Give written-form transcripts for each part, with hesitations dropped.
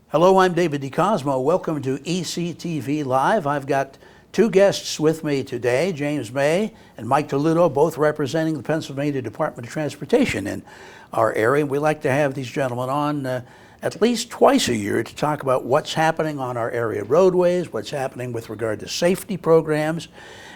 Hello, I'm David DeCosmo. Welcome to ECTV Live. I've got two guests with me today, James May and Mike Toledo, both representing the Pennsylvania Department of Transportation in our area. We like to have these gentlemen on at least twice a year to talk about what's happening on our area roadways, what's happening with regard to safety programs.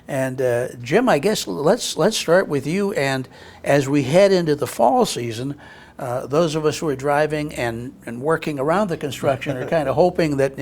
And Jim, I guess let's start with you. And as we head into the fall season, those of us who are driving and working around the construction are kind of hoping that,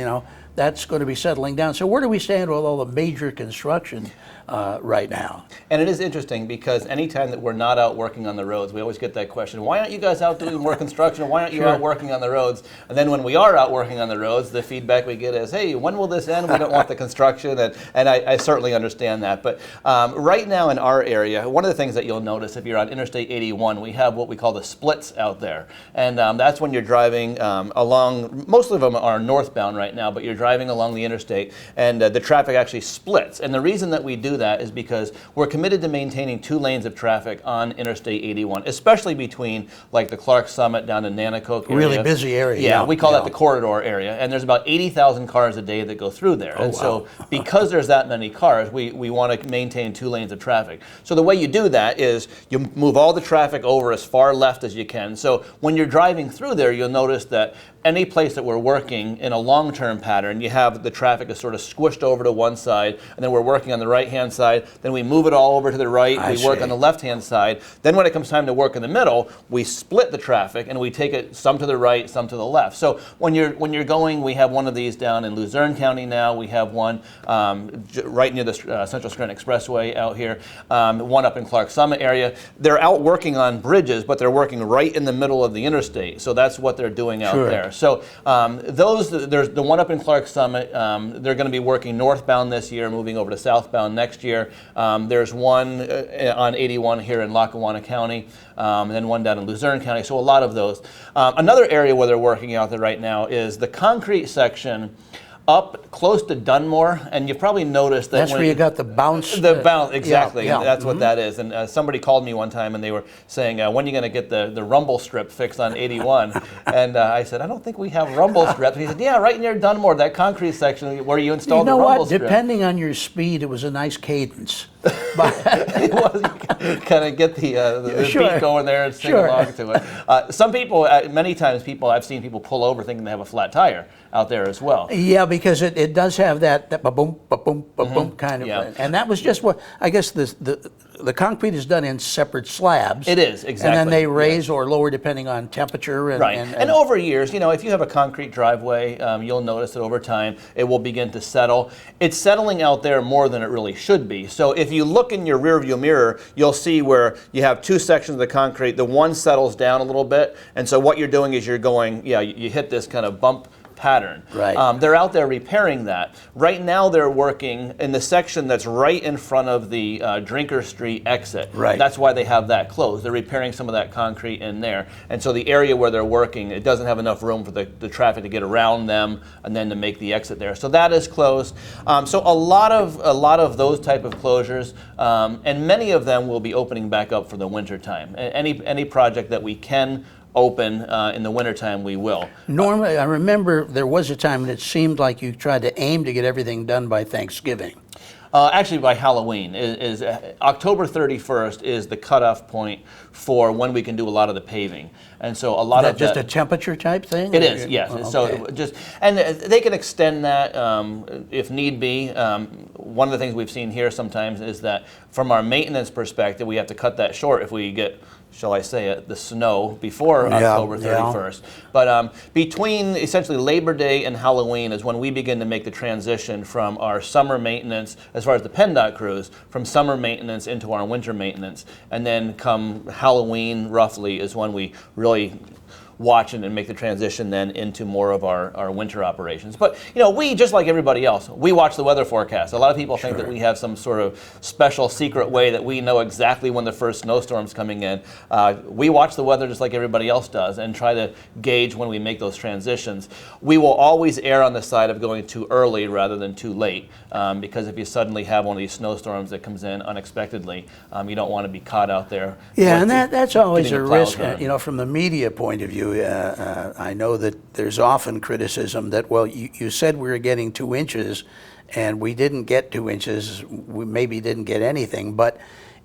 that's going to be settling down. So where do we stand with all the major construction right now? And it is interesting because anytime that we're not out working on the roads, we always get that question, why aren't you guys out doing more construction? Why aren't you out working on the roads? And then when we are out working on the roads, the feedback we get is, hey, when will this end? We don't want the construction. And I certainly understand that. But right now in our area, one of the things that you'll notice if you're on Interstate 81, we have what we call the splits out there. And that's when you're driving along, most of them are northbound right now, but you're driving along the interstate and the traffic actually splits. And the reason that we do that is because we're committed to maintaining 2 lanes of traffic on Interstate 81, especially between like the Clark Summit down to Nanacoke area. Really busy area. Yeah, we call that the corridor area. And there's about 80,000 cars a day that go through there. Oh, and wow. so because there's that many cars, we want to maintain 2 lanes of traffic. So the way you do that is you move all the traffic over as far left as you can. So when you're driving through there, you'll notice that any place that we're working in a long-term pattern, you have the traffic is sort of squished over to one side, and then we're working on the right-hand side, then we move it all over to the right, we work on the left-hand side. Then when it comes time to work in the middle, we split the traffic and we take it some to the right, some to the left. So when you're going, we have one of these down in Luzerne County now, we have one right near the Central Scranton Expressway out here, one up in Clark Summit area. They're out working on bridges, but they're working right in the middle of the interstate, so that's what they're doing out there. So there's the one up in Clark Summit. They're going to be working northbound this year, moving over to southbound next year. There's one on 81 here in Lackawanna County, and then one down in Luzerne County. So a lot of those. Another area where they're working out there right now is the concrete section up close to Dunmore, and you've probably noticed that that's where you got the bounce. The bounce, exactly. Yeah. That's what that is. And somebody called me one time, and they were saying, when are you going to get the rumble strip fixed on 81? And I said, I don't think we have rumble strips. He said, yeah, right near Dunmore, that concrete section where you installed the rumble strip. Depending on your speed, it was a nice cadence. It was, you kind of get the beat going there and sing along to it. Some people, many times I've seen people pull over thinking they have a flat tire out there as well. Yeah, because it does have that ba-boom, ba-boom, ba-boom kind of, and that was just what, I guess the concrete is done in separate slabs. It is, exactly. And then they raise or lower depending on temperature. And over years, if you have a concrete driveway, you'll notice that over time it will begin to settle. It's settling out there more than it really should be. So if you look in your rearview mirror, you'll see where you have 2 sections of the concrete. The one settles down a little bit, and so what you're doing is you're going, you hit this kind of bump pattern. Right. They're out there repairing that. Right now they're working in the section that's right in front of the Drinker Street exit. Right. That's why they have that closed. They're repairing some of that concrete in there. And so the area where they're working, it doesn't have enough room for the traffic to get around them and then to make the exit there. So that is closed. So a lot of those type of closures, and many of them will be opening back up for the winter time. Any project that we can open in the wintertime, we will. Normally, I remember there was a time when it seemed like you tried to aim to get everything done by Thanksgiving. Actually, by Halloween. Is October 31st is the cutoff point for when we can do a lot of the paving. And so a lot of just a temperature type thing? It is, yes. Okay. So and they can extend that if need be. One of the things we've seen here sometimes is that from our maintenance perspective, we have to cut that short if we get, shall I say it, the snow before October 31st. But between essentially Labor Day and Halloween is when we begin to make the transition from our summer maintenance, as far as the PennDOT crews, from summer maintenance into our winter maintenance. And then come Halloween, roughly, is when we really watch and make the transition then into more of our winter operations. But we, just like everybody else, we watch the weather forecast. A lot of people think that we have some sort of special secret way that we know exactly when the first snowstorm's coming in. We watch the weather just like everybody else does and try to gauge when we make those transitions. We will always err on the side of going too early rather than too late, because if you suddenly have one of these snowstorms that comes in unexpectedly, you don't want to be caught out there. Yeah, and that's always a risk, from the media point of view. you. I know that there's often criticism that, well, you said we were getting 2 inches, and we didn't get 2 inches. We maybe didn't get anything, but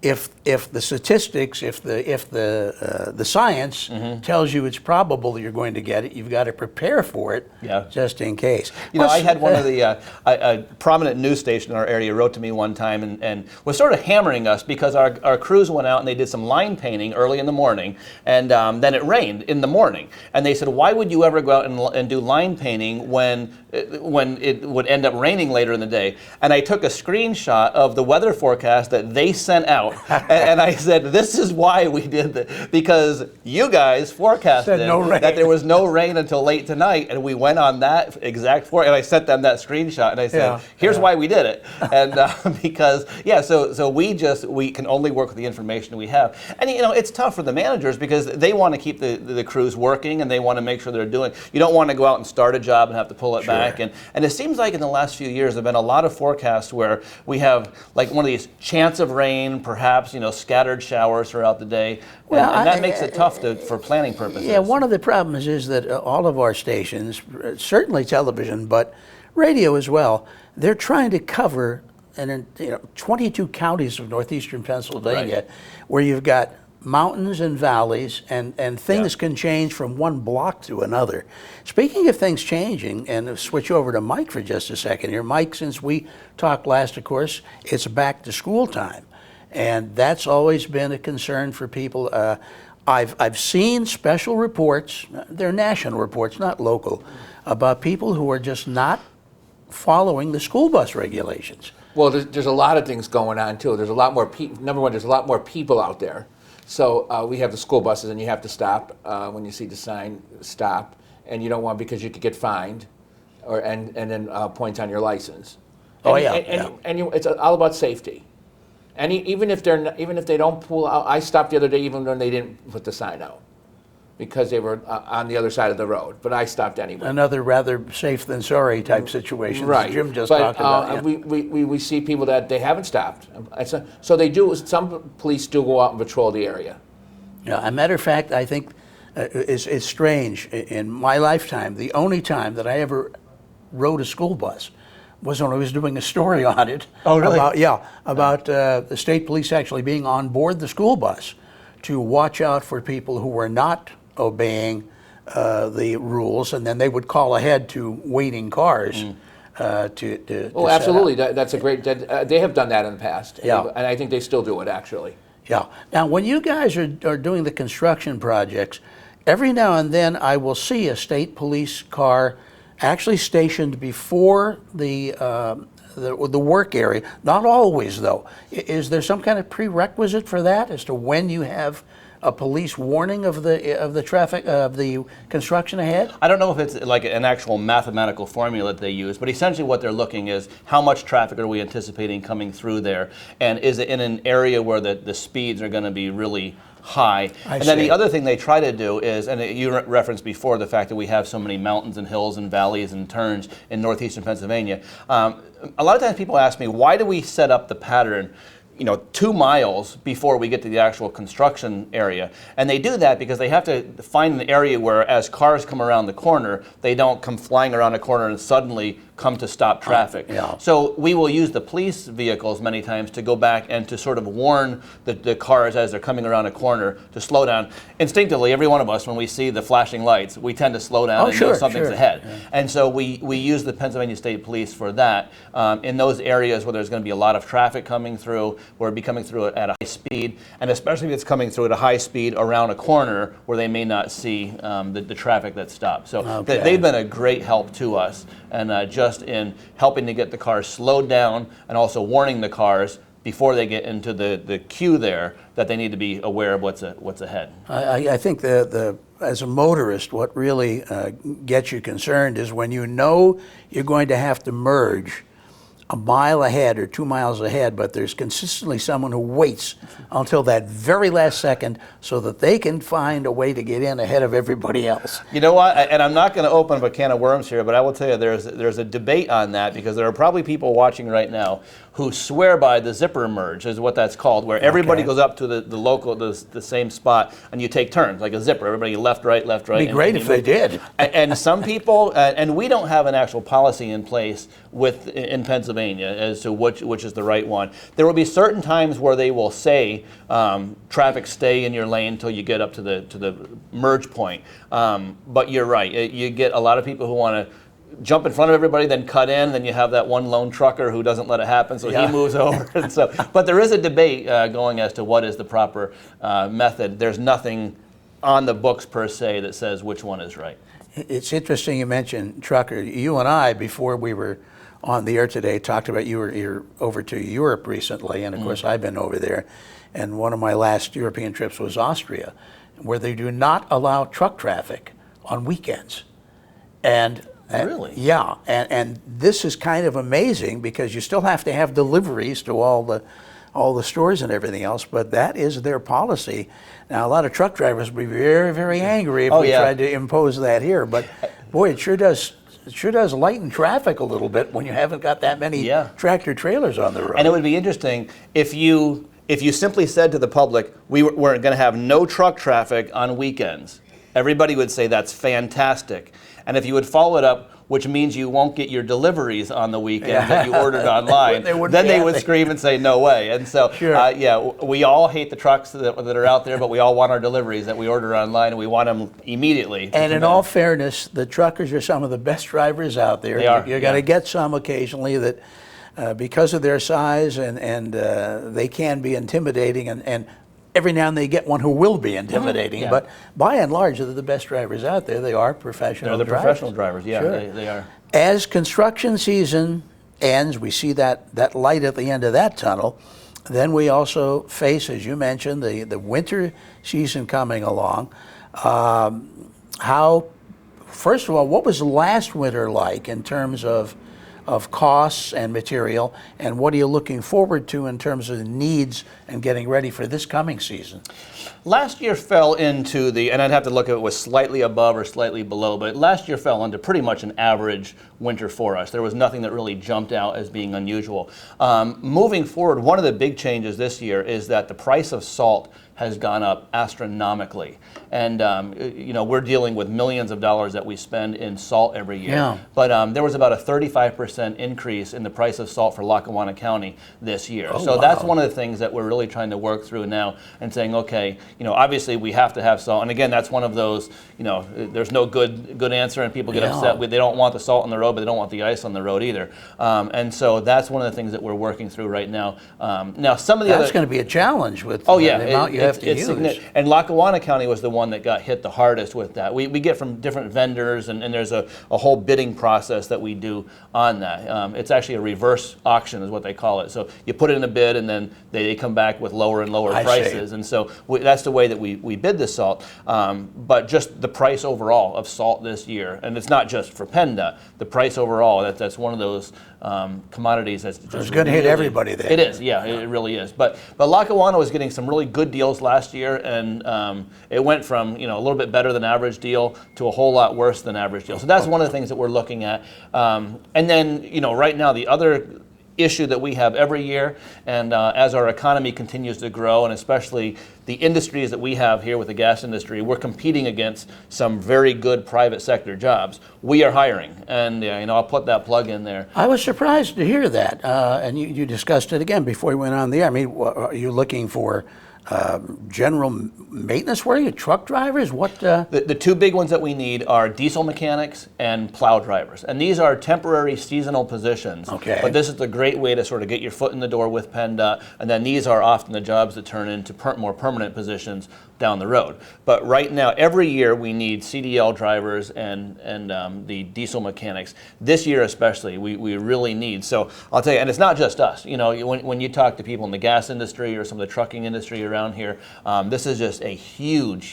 if the statistics, if the science tells you it's probable that you're going to get it, you've got to prepare for it, just in case. You know, I had one of the a prominent news station in our area wrote to me one time and was sort of hammering us because our crews went out and they did some line painting early in the morning, and then it rained in the morning, and they said, why would you ever go out and do line painting when it would end up raining later in the day? And I took a screenshot of the weather forecast that they sent out. And I said, this is why we did that, because you guys forecasted that there was no rain until late tonight, and we went on that exact forecast, and I sent them that screenshot, and I said, here's why we did it. And because, so we can only work with the information we have. And, you know, it's tough for the managers because they want to keep the crews working, and they want to make sure they're doing, you don't want to go out and start a job and have to pull it back. And it seems like in the last few years, there have been a lot of forecasts where we have like one of these chance of rain, perhaps, you know, scattered showers throughout the day, and that makes it tough for planning purposes. Yeah, one of the problems is that all of our stations, certainly television, but radio as well, they're trying to cover 22 counties of northeastern Pennsylvania, where you've got mountains and valleys, and things can change from one block to another. Speaking of things changing, and switch over to Mike for just a second here. Mike, since we talked last, of course, it's back to school time. And that's always been a concern for people. I've seen special reports, they're national reports, not local, about people who are just not following the school bus regulations. Well, there's a lot of things going on too. There's a lot more people. Number one, there's a lot more people out there. So we have the school buses, and you have to stop when you see the sign, stop, and you don't want, because you could get fined, and then points on your license. It's all about safety. And even if they don't pull out, I stopped the other day even when they didn't put the sign out, because they were on the other side of the road. But I stopped anyway. Another rather safe than sorry type situation. Right. Jim just talked about. We see people that they haven't stopped. So they do. Some police do go out and patrol the area. Yeah. A matter of fact, I think it's strange. In my lifetime, the only time that I ever rode a school bus was when I was doing a story on it. Oh, really? About the state police actually being on board the school bus to watch out for people who were not obeying the rules, and then they would call ahead to waiting cars to Oh, absolutely. That's a great. They have done that in the past. Yeah. And I think they still do it, actually. Yeah. Now, when you guys are doing the construction projects, every now and then I will see a state police car actually stationed before the work area. Not always, though. Is there some kind of prerequisite for that as to when you have a police warning of the traffic of the construction ahead? I don't know if it's like an actual mathematical formula that they use, but essentially what they're looking is how much traffic are we anticipating coming through there, and is it in an area where the speeds are going to be really high. And then the other thing they try to do is, and you referenced before the fact that we have so many mountains and hills and valleys and turns in northeastern Pennsylvania. A lot of times people ask me, why do we set up the pattern 2 miles before we get to the actual construction area? And they do that because they have to find an area where, as cars come around the corner, they don't come flying around a corner and suddenly come to stop traffic. So we will use the police vehicles many times to go back and to sort of warn the cars as they're coming around a corner to slow down. Instinctively, every one of us, when we see the flashing lights, we tend to slow down and know something's ahead. Yeah. And so we use the Pennsylvania State Police for that. In those areas where there's going to be a lot of traffic coming through, where it'll be coming through at a high speed, and especially if it's coming through at a high speed around a corner where they may not see the traffic that's stopped. So they've been a great help to us, and just in helping to get the cars slowed down and also warning the cars before they get into the queue there that they need to be aware of what's ahead. I think as a motorist, what really gets you concerned is when you know you're going to have to merge a mile ahead or 2 miles ahead, but there's consistently someone who waits until that very last second so that they can find a way to get in ahead of everybody else. You know what? And I'm not going to open up a can of worms here, but I will tell you there's a debate on that, because there are probably people watching right now who swear by the zipper merge, is what that's called, where everybody goes up to the same spot, and you take turns like a zipper. Everybody left, right, left, right. It'd be great if they did. And some people, and we don't have an actual policy in place in Pennsylvania as to which is the right one. There will be certain times where they will say traffic stay in your lane until you get up to the merge point. But you're right. You get a lot of people who want to jump in front of everybody, then cut in, then you have that one lone trucker who doesn't let it happen, so he moves over. And so, but there is a debate going as to what is the proper method. There's nothing on the books per se that says which one is right. It's interesting you mentioned trucker. You and I, before we were on the air today, talked about you're over to Europe recently, and of course I've been over there. And one of my last European trips was Austria, where they do not allow truck traffic on weekends. And really? Yeah, and this is kind of amazing because you still have to have deliveries to all the stores and everything else, but that is their policy. Now, a lot of truck drivers would be very, very angry if we tried to impose that here, but boy, it sure does lighten traffic a little bit when you haven't got that many tractor trailers on the road. And it would be interesting if you simply said to the public, we're going to have no truck traffic on weekends. Everybody would say that's fantastic. And if you would follow it up, which means you won't get your deliveries on the weekend that you ordered online, then they would scream and say, no way. And so, we all hate the trucks that are out there, but we all want our deliveries that we order online, and we want them immediately. And in all fairness, the truckers are some of the best drivers out there. They are. You're going to get some occasionally that, because of their size, and they can be intimidating, and every now and then you get one who will be intimidating, but by and large, they're the best drivers out there. They are professional drivers. They're the professional drivers, they are. As construction season ends, we see that light at the end of that tunnel. Then we also face, as you mentioned, the winter season coming along. First of all, what was last winter like in terms of costs and material, and what are you looking forward to in terms of the needs and getting ready for this coming season? Last year fell into and I'd have to look at it was slightly above or slightly below, but last year fell into pretty much an average winter for us. There was nothing that really jumped out as being unusual. Moving forward, one of the big changes this year is that the price of salt has gone up astronomically. And we're dealing with millions of dollars that we spend in salt every year. Yeah. But there was about a 35% increase in the price of salt for Lackawanna County this year. Oh, that's one of the things that we're really trying to work through now and saying, okay, obviously we have to have salt. And again, that's one of those, there's no good answer, and people get upset. They don't want the salt on the road, but they don't want the ice on the road either. And so that's one of the things that we're working through right now. Now, some of the That's going to be a challenge with the amount you have to use. And Lackawanna County was the one that got hit the hardest with that. We get from different vendors, and there's a whole bidding process that we do on that. It's actually a reverse auction is what they call it. So you put in a bid, and then they come back with lower and lower prices. And so that's the way that we bid the salt. But just the price overall of salt this year, and it's not just for PennDOT, the price overall, that's one of those commodities that's just it's going to hit everybody there. It is, it really is. But Lackawanna was getting some really good deals last year, and it went from a little bit better than average deal to a whole lot worse than average deal. So that's one of the things that we're looking at. And then right now the other issue that we have every year, and as our economy continues to grow, and especially the industries that we have here with the gas industry, we're competing against some very good private sector jobs. We are hiring, and I'll put that plug in there. I was surprised to hear that, and you discussed it again before you went on the air. I mean, are you looking for general maintenance work, truck drivers? What? The two big ones that we need are diesel mechanics and plow drivers. And these are temporary seasonal positions. Okay. But this is a great way to sort of get your foot in the door with PennDOT. And then these are often the jobs that turn into more permanent positions down the road. But right now, every year we need CDL drivers and the diesel mechanics. This year especially, we really need. So I'll tell you, and it's not just us. When you talk to people in the gas industry or some of the trucking industry around here, this is just a huge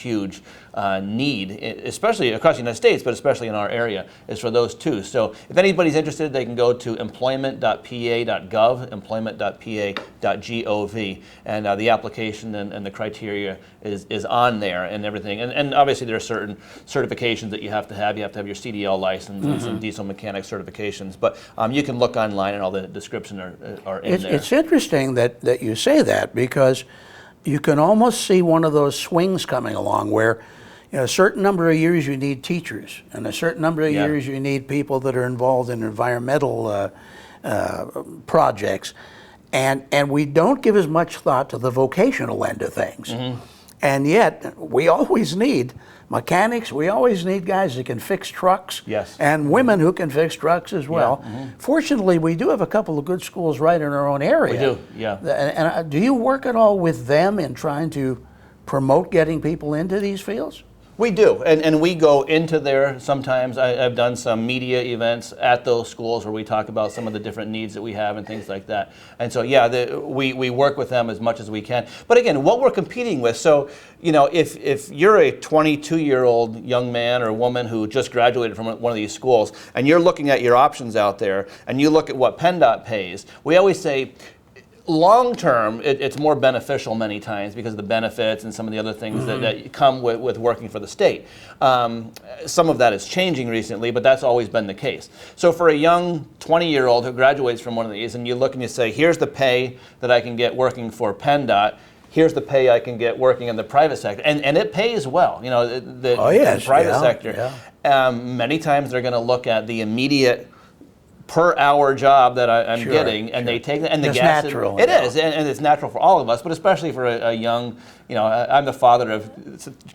need, especially across the United States, but especially in our area, is for those two. So if anybody's interested, they can go to employment.pa.gov, employment.pa.gov, and the application and the criteria is on there and everything. And obviously there are certain certifications that you have to have. You have to have your CDL license and some diesel mechanic certifications. But you can look online and all the descriptions are in there. It's interesting that you say that, because you can almost see one of those swings coming along where, you know, a certain number of years you need teachers, and a certain number of years you need people that are involved in environmental projects, and we don't give as much thought to the vocational end of things. And yet we always need mechanics, we always need guys that can fix trucks, and women who can fix trucks as well. Fortunately, we do have a couple of good schools right in our own area. We do, yeah. And do you work at all with them in trying to promote getting people into these fields? We do, and we go into there sometimes. I've done some media events at those schools where we talk about some of the different needs that we have and things like that. And so, yeah, we work with them as much as we can. But again, what we're competing with, so, you know, if you're a 22-year-old young man or woman who just graduated from one of these schools, and you're looking at your options out there, and you look at what PennDOT pays, we always say, long term, it's more beneficial many times because of the benefits and some of the other things that come with working for the state. Some of that is changing recently, but that's always been the case. So for a young 20-year-old who graduates from one of these, and you look and you say, here's the pay that I can get working for PennDOT, here's the pay I can get working in the private sector. And it pays well, you know, the private sector. Many times they're going to look at the immediate per hour job that I'm getting, and they take that, and the gas natural. It is, and it's natural for all of us, but especially for a young, you know, I'm the father of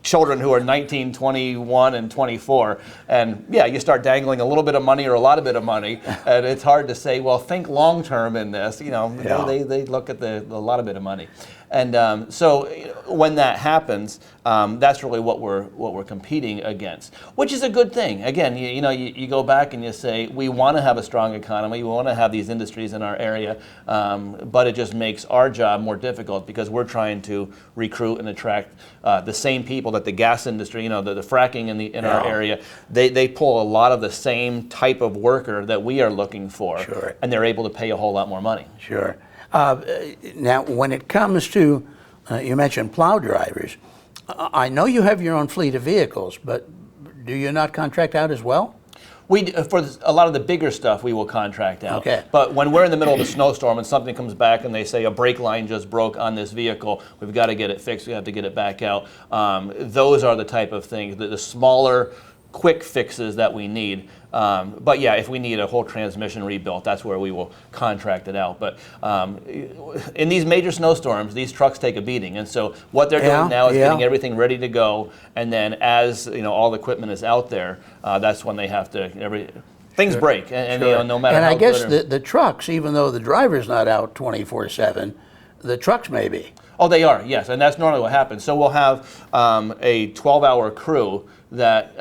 children who are 19, 21, and 24, and yeah, you start dangling a little bit of money or a lot of bit of money, and it's hard to say, well, think long term in this, you know, they look at the lot of bit of money. And so when that happens, that's really what we're competing against, which is a good thing. Again, you go back and you say, we want to have a strong economy, we want to have these industries in our area, but it just makes our job more difficult because we're trying to recruit and attract the same people that the gas industry, you know, the fracking in our area, they pull a lot of the same type of worker that we are looking for, and they're able to pay a whole lot more money. Now, when it comes to, you mentioned plow drivers, I know you have your own fleet of vehicles, but do you not contract out as well? For a lot of the bigger stuff, we will contract out. But when we're in the middle of a snowstorm and something comes back and they say a brake line just broke on this vehicle, we've got to get it fixed, we have to get it back out. Those are the type of things, the smaller, quick fixes that we need. But yeah, if we need a whole transmission rebuilt, that's where we will contract it out. But in these major snowstorms, these trucks take a beating, and so what they're doing now is getting everything ready to go. And then, as you know, all the equipment is out there, that's when they have to. Things break, and you know, no matter. And how I guess good the trucks, even though the driver's not out 24/7, the trucks may be. Oh, they are, yes, and that's normally what happens. So we'll have a 12-hour crew that,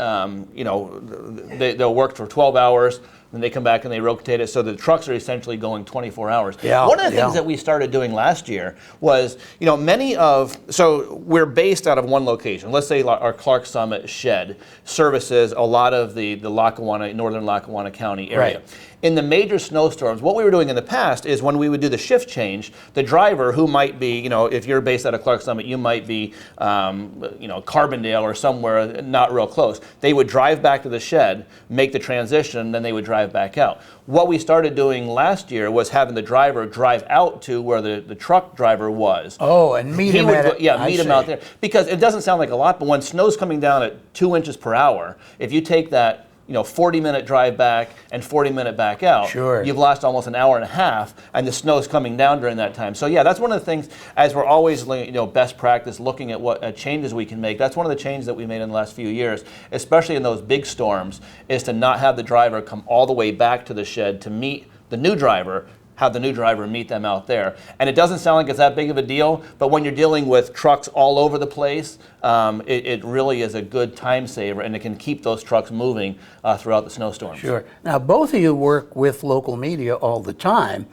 you know, they'll work for 12 hours, then they come back and they rotate it, so the trucks are essentially going 24 hours. One of the things that we started doing last year was, you know, so we're based out of one location. Let's say our Clark Summit shed services a lot of the Lackawanna, northern Lackawanna County area. In the major snowstorms, what we were doing in the past is when we would do the shift change, the driver who might be, you know, if you're based out of Clark Summit, you might be, you know, Carbondale or somewhere not real close. They would drive back to the shed, make the transition, then they would drive back out. What we started doing last year was having the driver drive out to where the truck driver was. Oh, and meet him meet him out there. Because it doesn't sound like a lot, but when snow's coming down at 2 inches per hour, if you take that, you know, 40-minute drive back and 40-minute back out, you've lost almost an hour and a half, and the snow's coming down during that time. So yeah, that's one of the things, as we're always, you know, best practice, looking at what changes we can make. That's one of the changes that we made in the last few years, especially in those big storms, is to not have the driver come all the way back to the shed to meet the new driver, have the new driver meet them out there. And it doesn't sound like it's that big of a deal, but when you're dealing with trucks all over the place, it really is a good time saver, and it can keep those trucks moving throughout the snowstorms. Now, both of you work with local media all the time.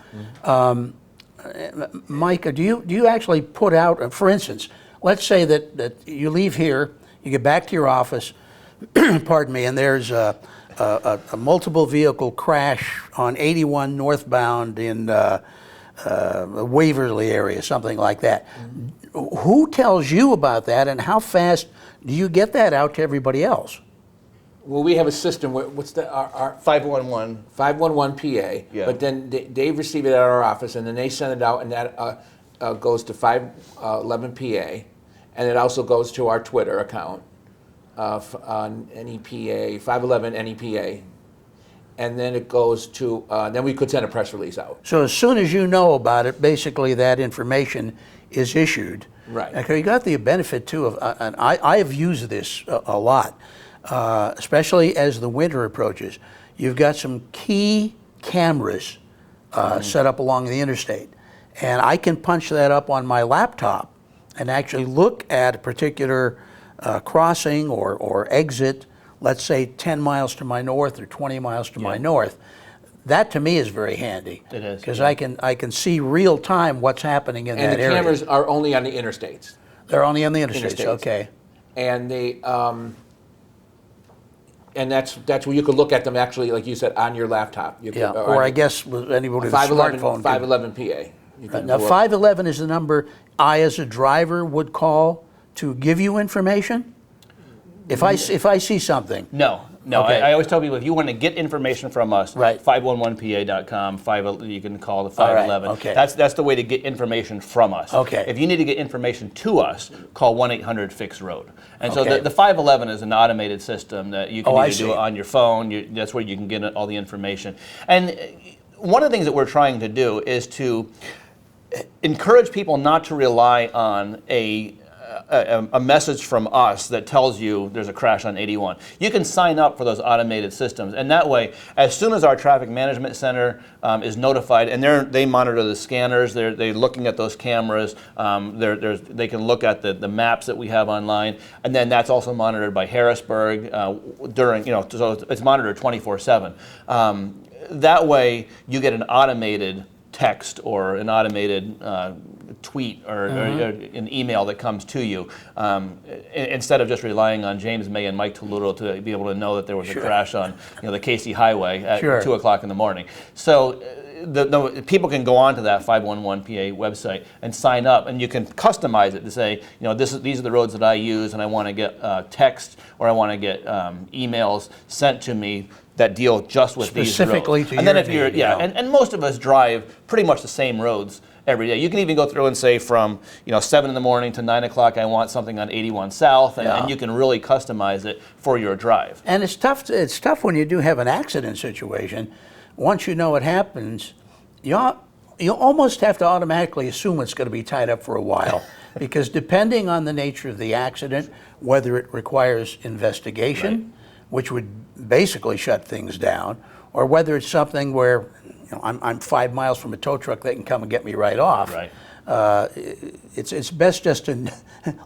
Mike, do you actually put out, for instance, let's say that you leave here, You get back to your office, pardon me, and there's a multiple vehicle crash on 81 northbound in Waverly area, something like that. Who tells you about that, and how fast do you get that out to everybody else? Well, we have a system. What's the our 511. 511 PA? Yeah. But then they receive it at our office, and then they send it out, and that goes to 511 PA, and it also goes to our Twitter account on NEPA 511 NEPA, and then it goes to. Then we could send a press release out. So as soon as you know about it, basically that information is issued. Right. Okay, you got the benefit too of, and I have used this a lot, especially as the winter approaches. You've got some key cameras set up along the interstate, and I can punch that up on my laptop and actually look at a particular crossing or exit, let's say 10 miles to my north or 20 miles to my north. That to me is very handy. It is, because yeah. I can see real time what's happening in And that the area. cameras are only on the interstates. They're only on the interstates. Interstates. Okay. And they and that's where you could look at them actually, like you said, on your laptop. You could, Yeah. Or I guess with anybody with a 511 smartphone. 511 PA. You can Now go up. 511 is the number I, as a driver, would call to give you information. If I see something. No. Okay. I always tell people if you want to get information from us, Right. 511pa.com. You can call the All right, 511. okay. That's the way to get information from us. Okay. If you need to get information to us, call 1-800-FIX-ROAD. And so Okay. the 511 is an automated system that you can Oh, I either do see. it on your phone. That's where you can get all the information. And one of the things that we're trying to do is to encourage people not to rely on a message from us that tells you there's a crash on 81. You can sign up for those automated systems, and that way, as soon as our traffic management center is notified, and they monitor the scanners, they're looking at those cameras, they can look at the maps that we have online, and then that's also monitored by Harrisburg so it's monitored 24/7. That way, you get an automated text or an automated tweet or an email that comes to you instead of just relying on James May and Mike Toludo to be able to know that there was a crash on the Casey Highway at 2 o'clock in the morning. So the people can go on to that 511 PA website and sign up, and you can customize it to say, these are the roads that I use, and I want to get text or I want to get emails sent to me that deal just with these roads. Specifically to and then your if you're need, and most of us drive pretty much the same roads every day. You can even go through and say from 7 in the morning to 9 o'clock I want something on 81 South, and you can really customize it for your drive. And it's tough. It's tough when you do have an accident situation. Once you know what happens, you almost have to automatically assume it's going to be tied up for a while, because depending on the nature of the accident, whether it requires investigation, which would basically shut things down, or whether it's something where I'm 5 miles from a tow truck, they can come and get me right off. Right. It's best just to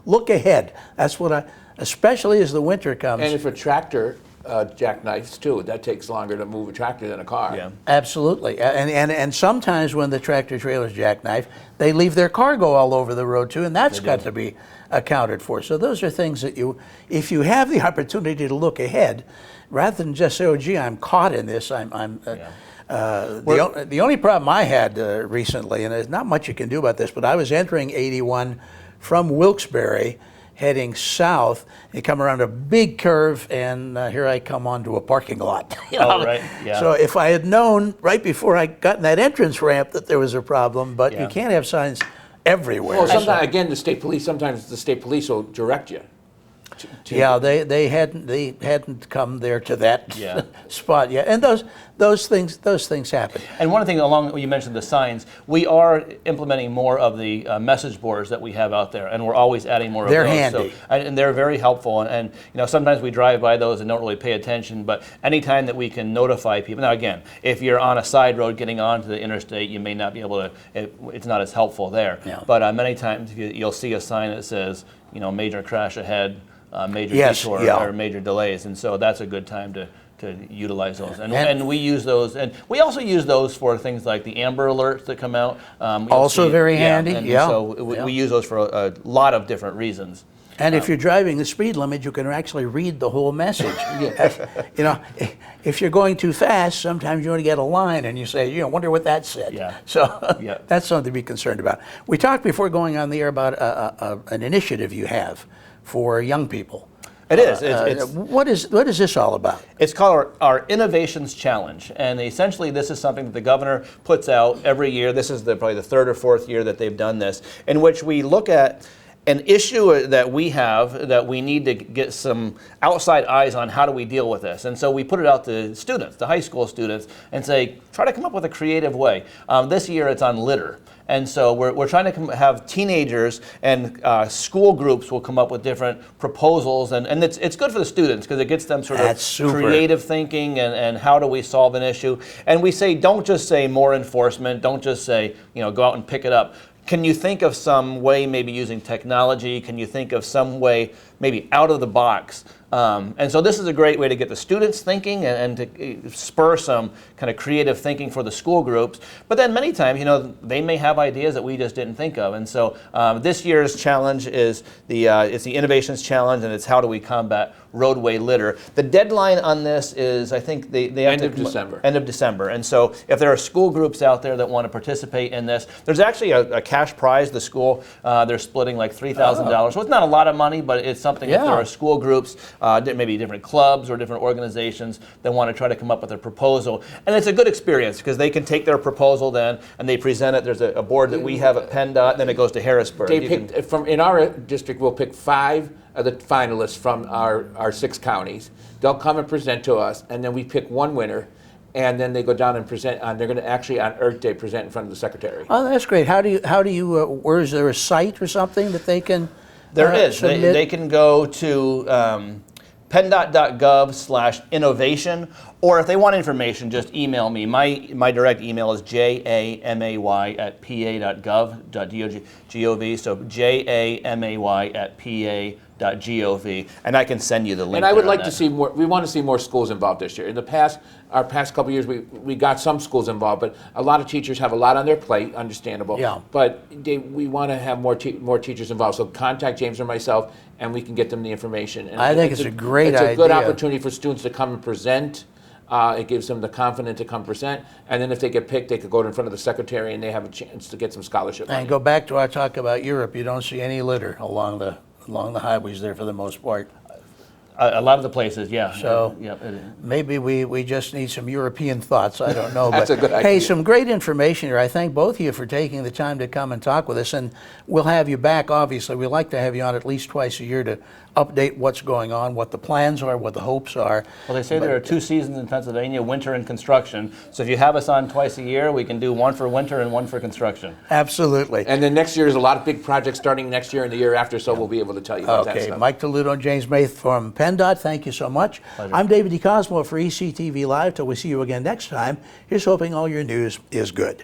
look ahead. That's what especially as the winter comes. And if a tractor jackknifes too, that takes longer to move a tractor than a car. Yeah. Absolutely. And sometimes when the tractor trailers jackknife, they leave their cargo all over the road too, and that's got to be accounted for. So those are things that if you have the opportunity to look ahead, rather than just say, oh gee, I'm caught in this, the only problem I had recently, and there's not much you can do about this, but I was entering 81 from Wilkes-Barre, heading south. You come around a big curve, and here I come onto a parking lot. Oh, right. Yeah. So if I had known right before I got in that entrance ramp that there was a problem, but you can't have signs everywhere. Well, sometimes again, sometimes the state police will direct you. Yeah, they hadn't come there to that spot yet, and those things happen. And one thing along you mentioned the signs, we are implementing more of the message boards that we have out there, and we're always adding more of those. They're handy. So, and they're very helpful. And sometimes we drive by those and don't really pay attention. But anytime that we can notify people. Now again, if you're on a side road getting onto the interstate, you may not be able to. It's not as helpful there. Yeah. But many times you'll see a sign that says major crash ahead. Major Yes, detour yeah. or major delays, and so that's a good time to utilize those. And we use those, and we also use those for things like the Amber Alerts that come out. Also very handy, And yeah. so we use those for a lot of different reasons. And if you're driving the speed limit, you can actually read the whole message. You know, if you're going too fast, sometimes you only get a line and you say, you know, wonder what that said. Yeah. So Yeah. that's something to be concerned about. We talked before going on the air about an initiative you have for young people. It is. What is this all about? It's called our Innovations Challenge, and essentially this is something that the governor puts out every year. This is probably the third or fourth year that they've done this, in which we look at an issue that we have that we need to get some outside eyes on. How do we deal with this? And so we put it out to students, to high school students, and say, try to come up with a creative way. This year it's on litter. And so we're trying to have teenagers and school groups will come up with different proposals, and it's good for the students because it gets them sort of creative thinking and how do we solve an issue. And we say, don't just say more enforcement, don't just say, you know, go out and pick it up. Can you think of some way, maybe using technology? Can you think of some way, maybe out of the box? And so this is a great way to get the students thinking and to spur some kind of creative thinking for the school groups. But then many times, you know, they may have ideas that we just didn't think of. And so this year's challenge is it's the Innovations Challenge, and it's how do we combat roadway litter. The deadline on this is, I think they have End of December. End of December. And so if there are school groups out there that want to participate in this, there's actually a cash prize. The school, they're splitting like $3,000. So it's not a lot of money, but it's something if there are school groups, maybe different clubs or different organizations that want to try to come up with a proposal. And it's a good experience because they can take their proposal then and they present it. There's a board that we have at PennDOT, then it goes to Harrisburg. They picked, in our district, we'll pick 5 of the finalists from our 6 counties. They'll come and present to us, and then we pick one winner, and then they go down and present. They're going to actually on Earth Day present in front of the secretary. Oh, that's great. How do you? Where is there a site or something that they can? There is. They can go to PennDOT.gov/innovation, or if they want information, just email me. My direct email is jamay@pa.gov.gov. So jamay@pa.gov, and I can send you the link. And I would like to see more. We want to see more schools involved this year. In the past, our past couple of years, we got some schools involved, but a lot of teachers have a lot on their plate. Understandable. Yeah. But we want to have more teachers involved. So contact James or myself, and we can get them the information. And I think it's a great idea. It's a good opportunity for students to come and present. It gives them the confidence to come present, and then if they get picked, they could go in front of the secretary, and they have a chance to get some scholarship money. And go back to our talk about Europe. You don't see any litter along the highways there for the most part. A lot of the places, yeah. So yeah, maybe we just need some European thoughts. I don't know. That's but a good idea. Hey, some great information here. I thank both of you for taking the time to come and talk with us. And we'll have you back, obviously. We'd like to have you on at least twice a year to update what's going on, what the plans are, what the hopes are. Well, they say there are 2 seasons in Pennsylvania, winter and construction. So if you have us on twice a year, we can do one for winter and one for construction. Absolutely. And then next year is a lot of big projects starting next year and the year after, so we'll be able to tell you about that Okay, stuff. Mike Toledo and James May from PennDOT, thank you so much. Pleasure. I'm David DeCosmo for ECTV Live. Till we see you again next time, here's hoping all your news is good.